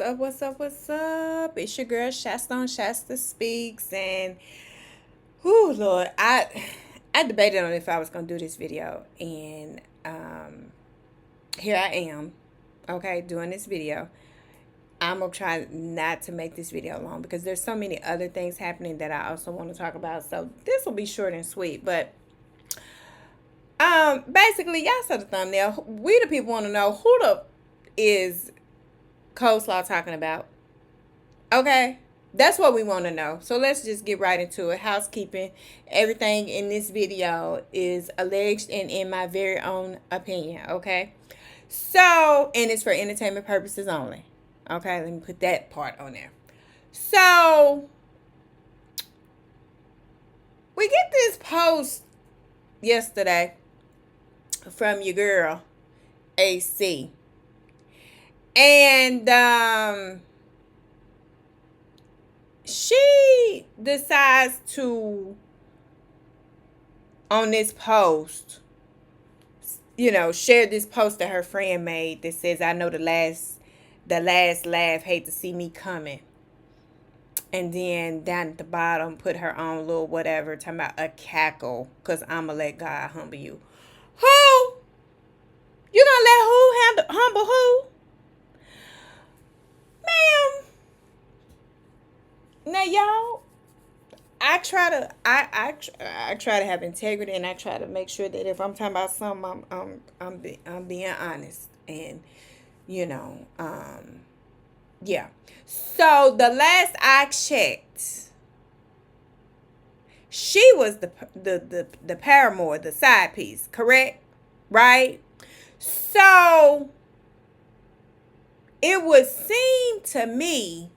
up? What's up? What's up? It's your girl Shasta on Shasta Speaks, and whoo, Lord, I debated on if I was gonna do this video, and here I am, okay, doing this video. I'm gonna try not to make this video long because there's so many other things happening that I also want to talk about. So this will be short and sweet, but basically, y'all saw the thumbnail. We the people want to know who the is Coleslaw talking about. Okay, that's what we want to know. So let's just get right into it. Housekeeping. Everything in this video is alleged and in my very own opinion. Okay, so and it's for entertainment purposes only. Okay, let me put that part on there. So we get this post yesterday from your girl AC, and she decides to, on this post, share this post that her friend made that says, "I know the last laugh, hate to see me coming." And then down at the bottom, put her own little whatever, talking about a cackle, because I'ma let God humble you. Who? You gonna let who humble who? Ma'am. Now, y'all, I try to have integrity, and I try to make sure that if I'm talking about something, I'm being honest, and yeah. So the last I checked, she was the paramour, the side piece, correct? Right? So it would seem to me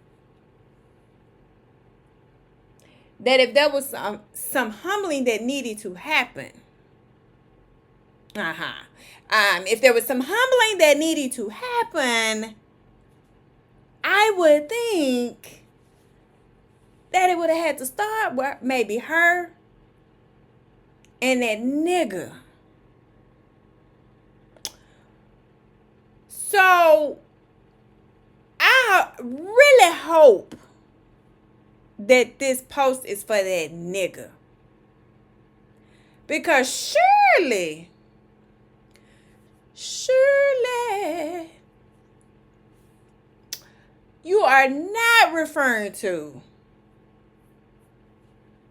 that if there was some humbling that needed to happen, if there was some humbling that needed to happen, I would think that it would have had to start with maybe her and that nigga. So I really hope that this post is for that nigga. Because surely, you are not referring to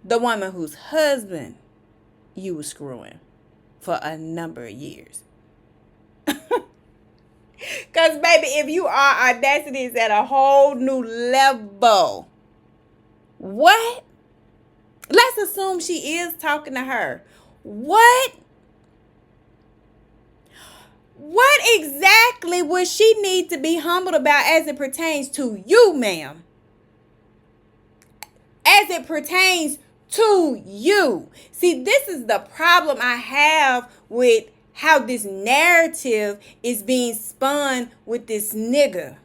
the woman whose husband you were screwing for a number of years. Because, baby, if you are, audacity is at a whole new level. What? Let's assume she is talking to her. What? What exactly would she need to be humbled about as it pertains to you, ma'am? As it pertains to you. See, this is the problem I have with how this narrative is being spun with this nigga.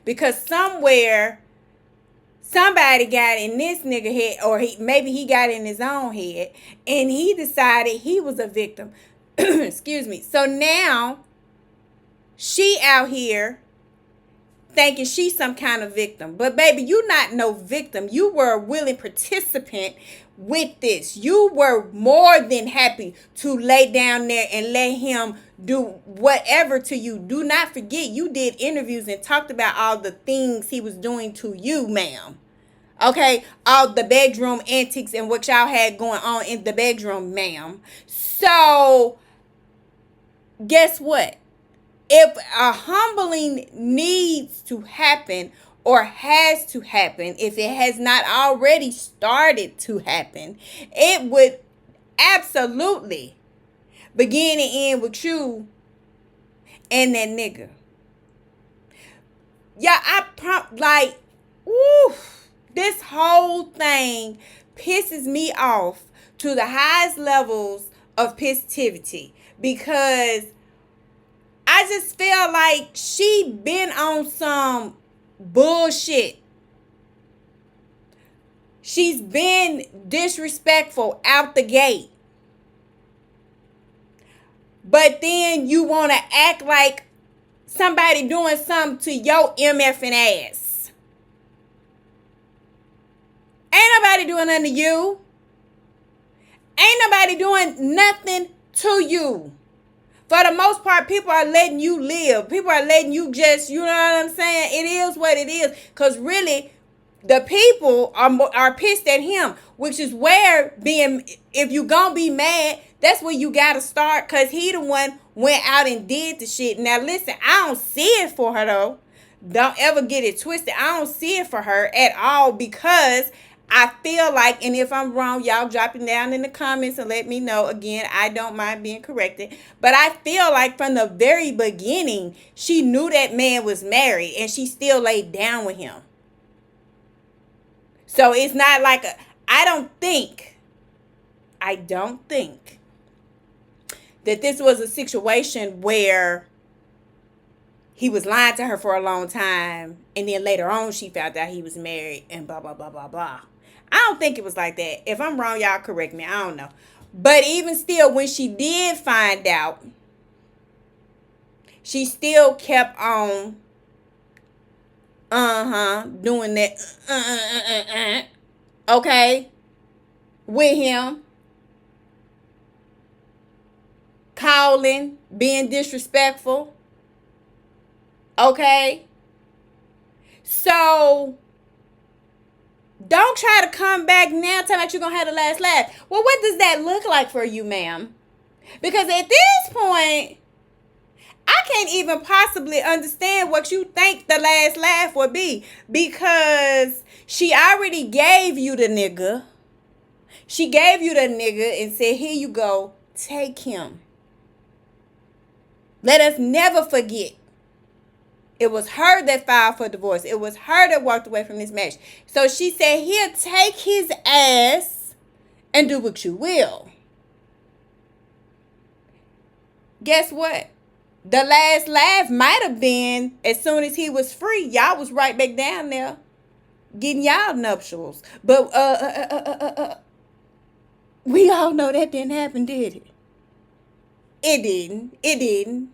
Because somewhere, somebody got in this nigga head, or maybe he got in his own head, and he decided he was a victim. Excuse me. So now, she out here thinking she's some kind of victim. But baby, you not no victim. You were a willing participant with this. You were more than happy to lay down there and let him do whatever to you. Do not forget, you did interviews and talked about all the things he was doing to you, ma'am. Okay, all the bedroom antics and what y'all had going on in the bedroom, ma'am. So, guess what? If a humbling needs to happen or has to happen, if it has not already started to happen, it would absolutely begin and end with you and that nigga. Yeah, this whole thing pisses me off to the highest levels of positivity, because I just feel like she been on some bullshit. She's been disrespectful out the gate. But then you want to act like somebody doing something to your MFing ass. Ain't nobody doing nothing to you. Ain't nobody doing nothing to you. For the most part, people are letting you live. People are letting you just, you know what I'm saying? It is what it is. Because really, the people are pissed at him. Which is where if you gonna be mad, that's where you gotta start. Because he the one went out and did the shit. Now listen, I don't see it for her though. Don't ever get it twisted. I don't see it for her at all. Because I feel like, and if I'm wrong, y'all drop it down in the comments and let me know. Again, I don't mind being corrected. But I feel like from the very beginning, she knew that man was married and she still laid down with him. So it's not like I don't think that this was a situation where he was lying to her for a long time and then later on she found out he was married and blah, blah, blah, blah, blah. I don't think it was like that. If I'm wrong, y'all correct me. I don't know. But even still, when she did find out, she still kept on doing that okay with him, calling, being disrespectful. Okay? So don't try to come back now telling that you're going to have the last laugh. Well, what does that look like for you, ma'am? Because at this point, I can't even possibly understand what you think the last laugh would be. Because she already gave you the nigga. She gave you the nigga and said, here you go, take him. Let us never forget. It was her that filed for divorce. It was her that walked away from this marriage. So she said, here, take his ass and do what you will. Guess what? The last laugh might have been as soon as he was free. Y'all was right back down there getting y'all nuptials. But we all know that didn't happen, did it? It didn't. It didn't.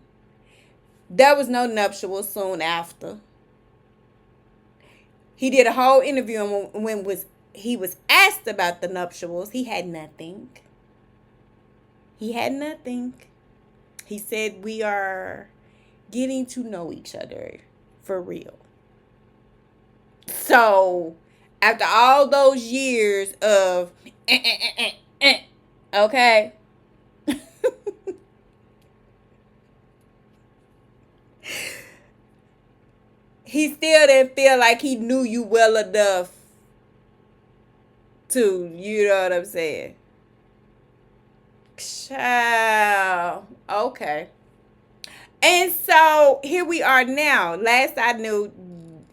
There was no nuptials soon after. He did a whole interview, and when he was asked about the nuptials, he had nothing. He had nothing. He said, we are getting to know each other for real. So, after all those years of, okay. He still didn't feel like he knew you well enough to, you know what I'm saying? Child. Okay. And so here we are now. Last I knew,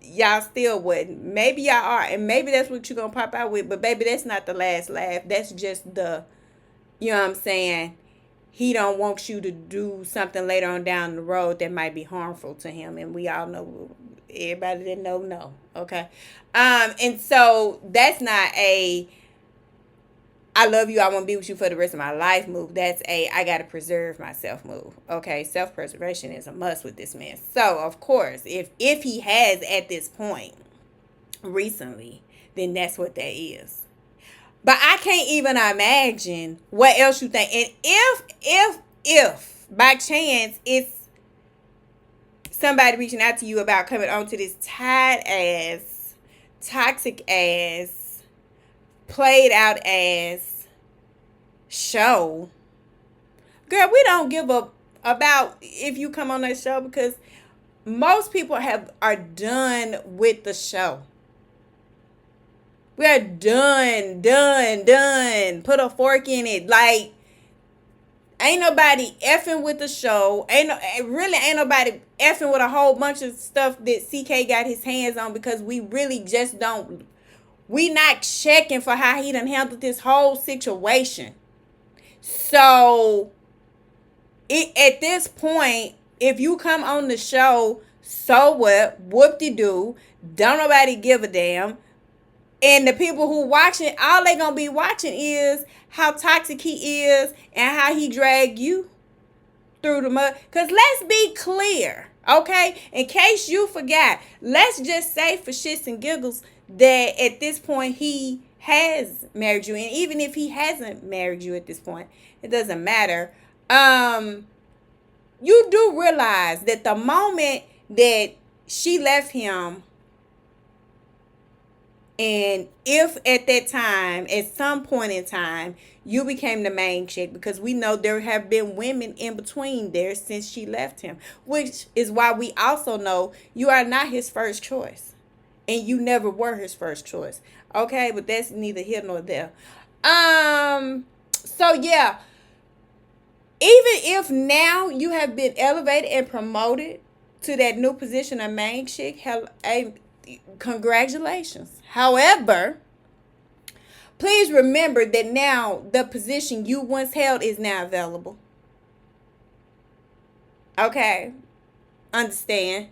y'all still wouldn't. Maybe y'all are. And maybe that's what you're going to pop out with. But baby, that's not the last laugh. That's just the, you know what I'm saying? He don't want you to do something later on down the road that might be harmful to him. And we all know, everybody that know. Okay. And so that's not a, I love you, I want to be with you for the rest of my life move. That's a, I got to preserve myself move. Okay. Self-preservation is a must with this man. So of course, if he has at this point recently, then that's what that is. But I can't even imagine what else you think. And if by chance it's somebody reaching out to you about coming on to this tired ass, toxic ass, played out ass show, girl, we don't give up about if you come on that show, because most people are done with the show. We're done. Put a fork in it. Like, ain't nobody effing with the show. Ain't nobody effing with a whole bunch of stuff that CK got his hands on, because we really just don't. We not checking for how he done handled this whole situation. So, at this point, if you come on the show, so what? Whoop-de-doo. Don't nobody give a damn. And the people who watching, all they gonna be watching is how toxic he is and how he dragged you through the mud. Because let's be clear. Okay? In case you forgot, let's just say for shits and giggles that at this point he has married you. And even if he hasn't married you at this point, it doesn't matter. You do realize that the moment that she left him, and if at that time, at some point in time, you became the main chick, because we know there have been women in between there since she left him, which is why we also know you are not his first choice. And you never were his first choice. Okay, but that's neither here nor there. So yeah, even if now you have been elevated and promoted to that new position of main chick, congratulations. However, please remember that now the position you once held is now available. Okay? Understand?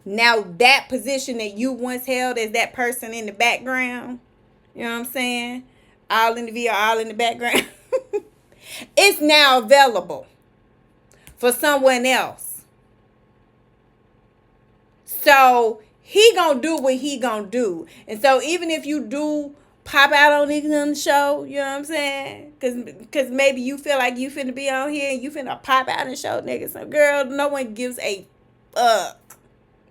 Now that position that you once held as that person in the background, you know what I'm saying? All in the video, all in the background. It's now available for someone else. So he gonna do what he gonna do. And so even if you do pop out on niggas on the show, you know what I'm saying? Cause maybe you feel like you finna be on here and you finna pop out and show niggas. So girl, no one gives a fuck.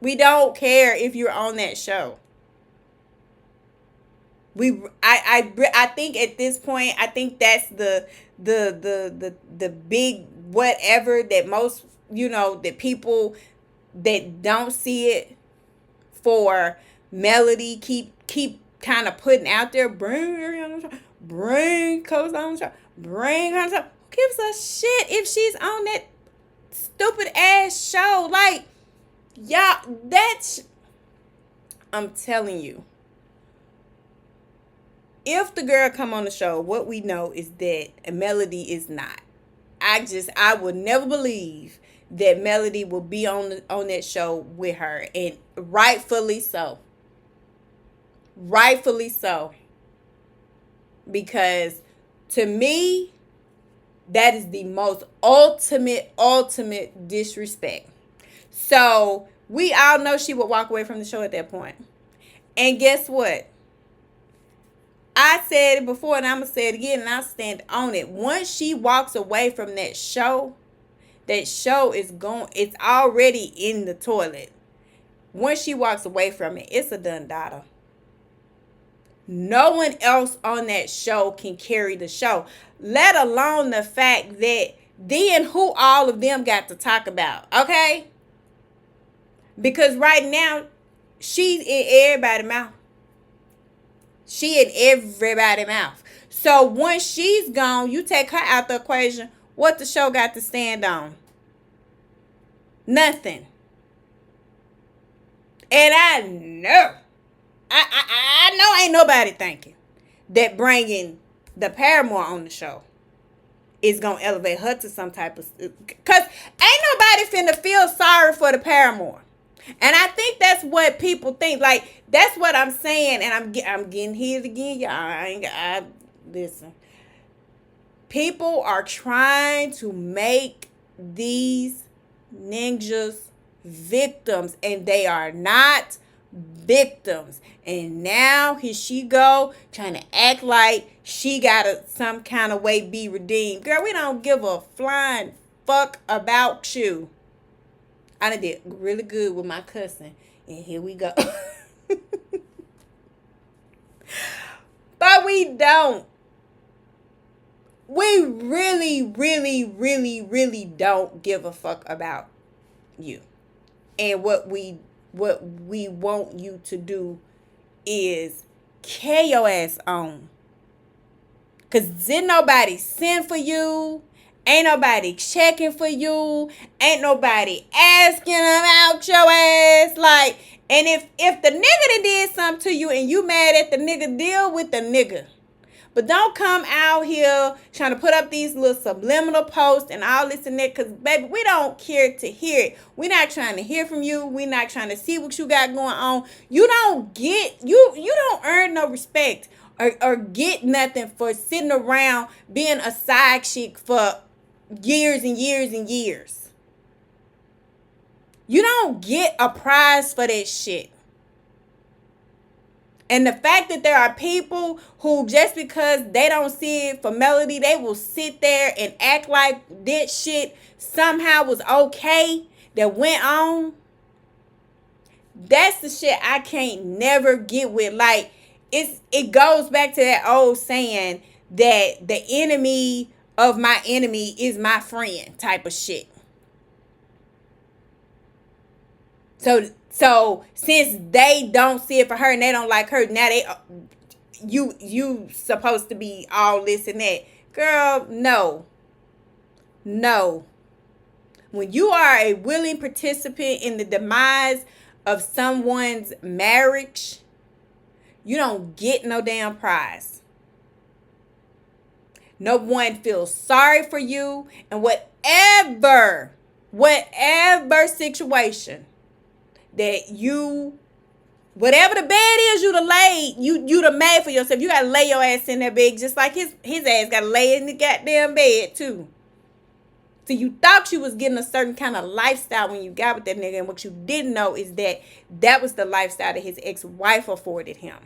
We don't care if you're on that show. I think at this point, I think that's the big whatever that most, that people that don't see it for Melody keep kind of putting out there. Bring Coach on the show, bring her on the show. Who gives a shit if she's on that stupid ass show? Like, y'all, I'm telling you, if the girl come on the show, what we know is that Melody is not. I would never believe that Melody will be on that show with her, and rightfully so. Rightfully so. Because to me, that is the most ultimate disrespect. So we all know she would walk away from the show at that point. And guess what? I said it before and I'm going to say it again, and I'll stand on it. Once she walks away from that show is it's already in the toilet. Once she walks away from it, it's a done data. No one else on that show can carry the show, let alone the fact that then who all of them got to talk about, okay? Because right now, she's in everybody's mouth. She in everybody's mouth. So once she's gone, you take her out the equation, what the show got to stand on? Nothing. And I know, I know ain't nobody thinking that bringing the Paramore on the show is going to elevate her to some type of... Because ain't nobody finna feel sorry for the Paramore. And I think that's what people think. Like, that's what I'm saying. And I'm getting hit again. Y'all, listen. People are trying to make these ninjas victims, and they are not victims. And now here she go trying to act like she gotta some kind of way be redeemed. Girl, we don't give a flying fuck about you. I done did really good with my cussing, and here we go. But we don't. We really don't give a fuck about you. And what we want you to do is carry your ass on. Cause didn't nobody send for you. Ain't nobody checking for you. Ain't nobody asking about your ass. Like, and if the nigga done did something to you and you mad at the nigga, deal with the nigga. But don't come out here trying to put up these little subliminal posts and all this and that. Because, baby, we don't care to hear it. We're not trying to hear from you. We're not trying to see what you got going on. You don't earn no respect or get nothing for sitting around being a side chick for years and years and years. You don't get a prize for that shit. And the fact that there are people who, just because they don't see it for Melody, they will sit there and act like this shit somehow was okay that went on. That's the shit I can't never get with. Like, it goes back to that old saying that the enemy of my enemy is my friend type of shit. So since they don't see it for her and they don't like her, now you supposed to be all this and that. Girl, no. No. When you are a willing participant in the demise of someone's marriage, you don't get no damn prize. No one feels sorry for you, and whatever situation that whatever the bed is, you the made for yourself. You gotta lay your ass in that bed, just like his ass gotta lay in the goddamn bed too. So you thought you was getting a certain kind of lifestyle when you got with that nigga, and what you didn't know is that was the lifestyle that his ex-wife afforded him.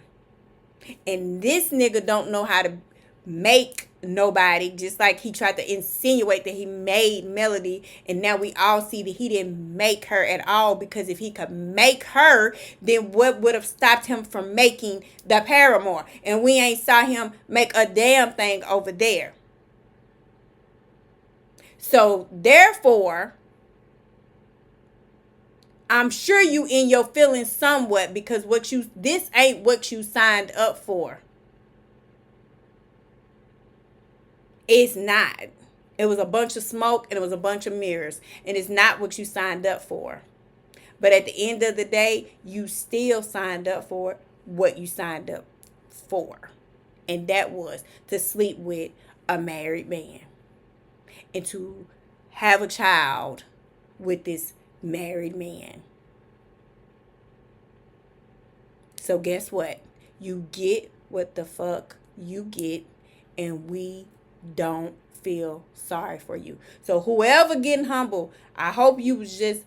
And this nigga don't know how to make nobody, just like he tried to insinuate that he made Melody, and now we all see that he didn't make her at all, because if he could make her, then what would have stopped him from making the Paramore? And we ain't saw him make a damn thing over there. So therefore, I'm sure you in your feelings somewhat, because this ain't what you signed up for. It's not. It was a bunch of smoke and it was a bunch of mirrors, and it's not what you signed up for. But at the end of the day, you still signed up for what you signed up for. And that was to sleep with a married man and to have a child with this married man. So guess what? You get what the fuck you get, and we don't feel sorry for you. So whoever getting humble, I hope you was just,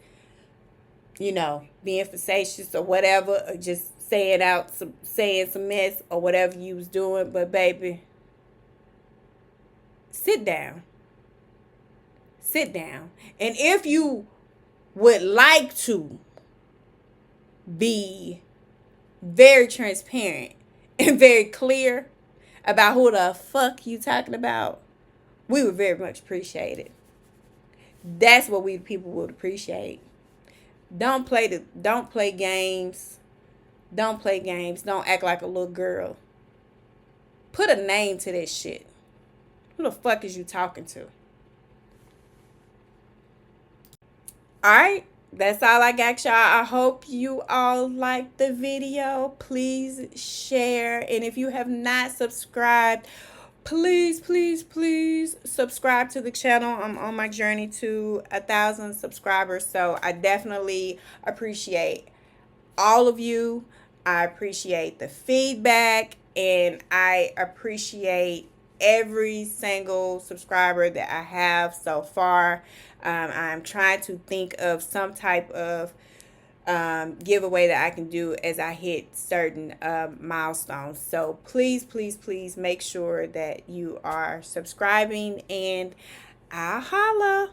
being facetious or whatever, or just saying some mess or whatever you was doing. But baby, sit down. Sit down. And if you would like to be very transparent and very clear about who the fuck you talking about, we would very much appreciate it. That's what we people would appreciate. Don't play games. Don't play games. Don't act like a little girl. Put a name to that shit. Who the fuck is you talking to? Alright, that's all I got, y'all. I hope you all liked the video. Please share. And if you have not subscribed, please subscribe to the channel. I'm on my journey to 1,000 subscribers. So I definitely appreciate all of you. I appreciate the feedback, and I appreciate every single subscriber that I have so far. I'm trying to think of some type of giveaway that I can do as I hit certain milestones. So please make sure that you are subscribing, and I'll holla.